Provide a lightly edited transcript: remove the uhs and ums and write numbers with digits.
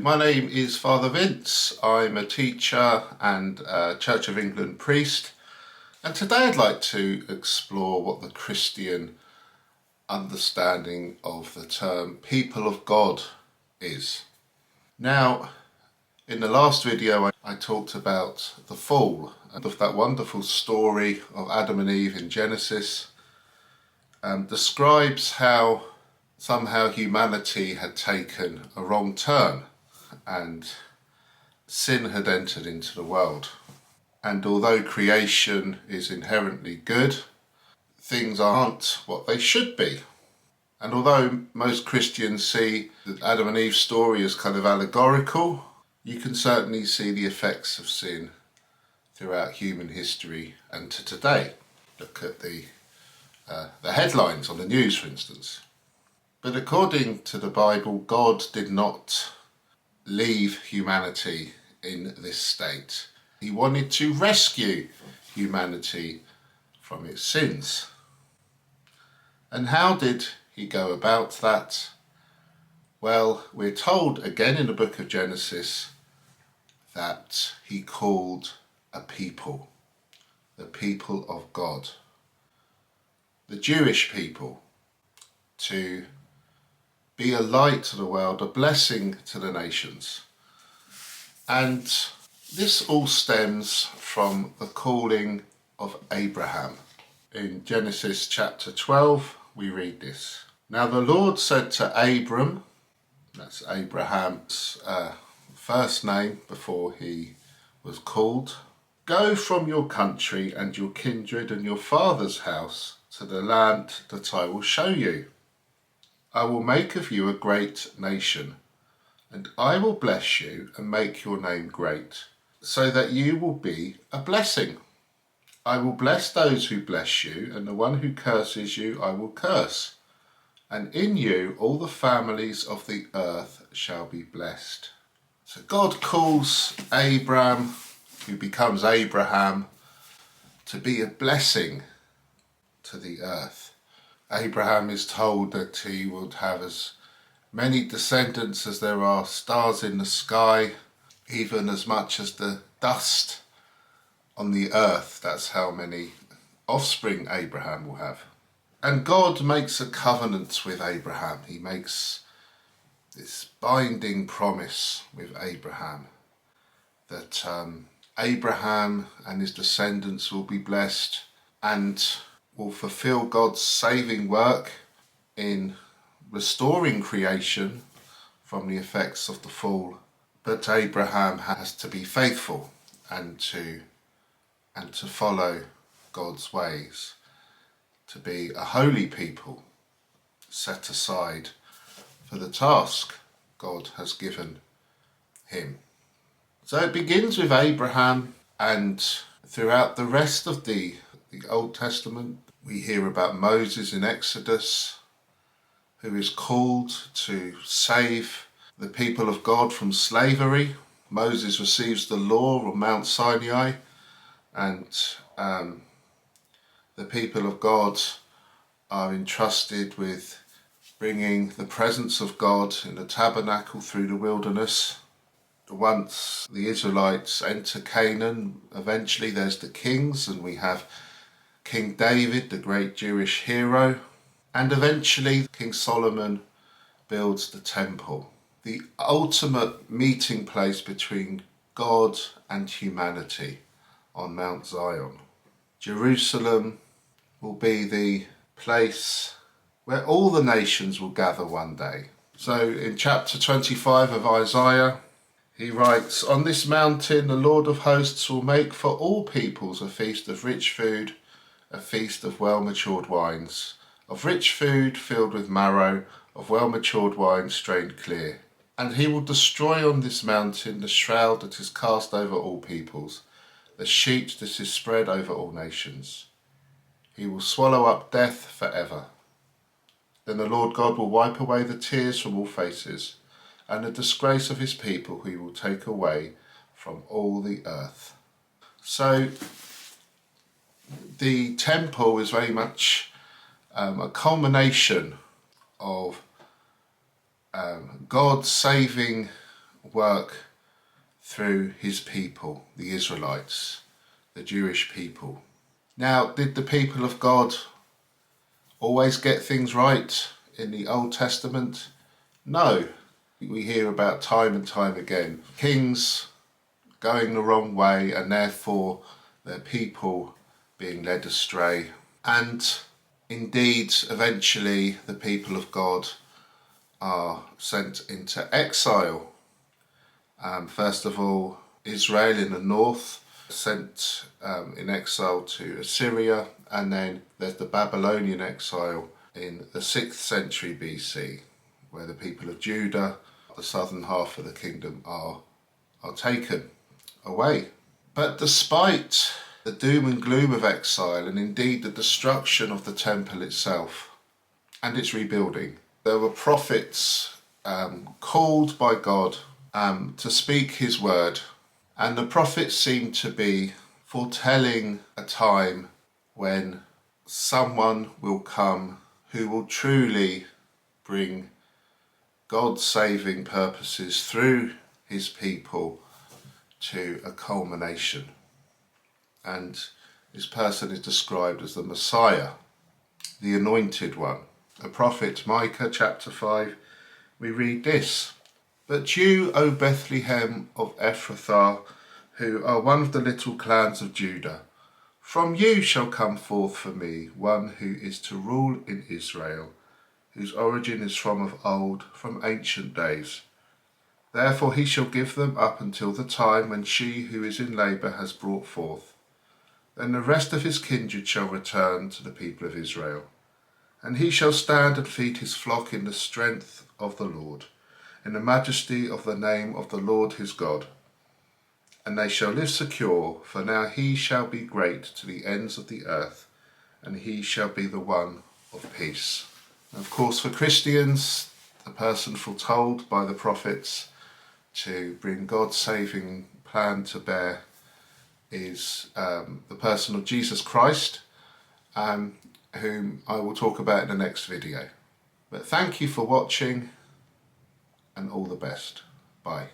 My name is Father Vince. I'm a teacher and a Church of England priest, and today I'd like to explore what the Christian understanding of the term people of God is. Now, in the last video I talked about the fall and of that wonderful story of Adam and Eve in Genesis, describes how somehow humanity had taken a wrong turn and sin had entered into the world. And although creation is inherently good, things aren't what they should be. And although most Christians see the Adam and Eve story as kind of allegorical, you can certainly see the effects of sin throughout human history and to today. Look at the headlines on the news, for instance. But according to the Bible, God did not leave humanity in this state. He wanted to rescue humanity from its sins. And how did he go about that? Well, we're told again in the book of Genesis that he called a people, the people of God, the Jewish people, to be a light to the world, a blessing to the nations. And this all stems from the calling of Abraham. In Genesis chapter 12, we read this. Now the Lord said to Abram, that's Abraham's first name before he was called, go from your country and your kindred and your father's house to the land that I will show you. I will make of you a great nation, and I will bless you and make your name great, so that you will be a blessing. I will bless those who bless you, and the one who curses you I will curse. And in you all the families of the earth shall be blessed. So God calls Abram, who becomes Abraham, to be a blessing to the earth. Abraham is told that he would have as many descendants as there are stars in the sky, even as much as the dust on the earth. That's how many offspring Abraham will have. And God makes a covenant with Abraham. He makes this binding promise with Abraham that Abraham and his descendants will be blessed and will fulfill God's saving work in restoring creation from the effects of the fall. But Abraham has to be faithful and to follow God's ways, to be a holy people set aside for the task God has given him. So it begins with Abraham, and throughout the rest of the Old Testament, we hear about Moses in Exodus, who is called to save the people of God from slavery. Moses receives the law on Mount Sinai, and the people of God are entrusted with bringing the presence of God in the tabernacle through the wilderness. Once the Israelites enter Canaan, eventually there's the kings, and we have King David, the great Jewish hero, and eventually King Solomon builds the temple, the ultimate meeting place between God and humanity on Mount Zion. Jerusalem will be the place where all the nations will gather one day. So in chapter 25 of Isaiah, he writes, on this mountain the Lord of hosts will make for all peoples a feast of rich food, a feast of well-matured wines, of rich food filled with marrow, of well-matured wine strained clear. And he will destroy on this mountain the shroud that is cast over all peoples, the sheet that is spread over all nations. He will swallow up death forever. Then the Lord God will wipe away the tears from all faces, and the disgrace of his people he will take away from all the earth. So the temple is very much a culmination of God saving work through his people, the Israelites, the Jewish people. Now, did the people of God always get things right in the Old Testament? No. We hear about time and time again kings going the wrong way and therefore their people being led astray. And indeed, eventually the people of God are sent into exile. First of all, Israel in the north, sent in exile to Assyria, and then there's the Babylonian exile in the 6th century BC, where the people of Judah, the southern half of the kingdom, are taken away. But despite the doom and gloom of exile, and indeed the destruction of the temple itself and its rebuilding, there were prophets called by God to speak his word. And the prophets seem to be foretelling a time when someone will come who will truly bring God's saving purposes through his people to a culmination. And this person is described as the Messiah, the Anointed One. The prophet Micah chapter 5, we read this: "But you, O Bethlehem of Ephrathah, who are one of the little clans of Judah, from you shall come forth for me one who is to rule in Israel, whose origin is from of old, from ancient days. Therefore he shall give them up until the time when she who is in labour has brought forth. Then the rest of his kindred shall return to the people of Israel. And he shall stand and feed his flock in the strength of the Lord, in the majesty of the name of the Lord his God. And they shall live secure, for now he shall be great to the ends of the earth, and he shall be the one of peace." And of course, for Christians, the person foretold by the prophets to bring God's saving plan to bear is the person of Jesus Christ, whom I will talk about in the next video. But thank you for watching, and all the best. Bye.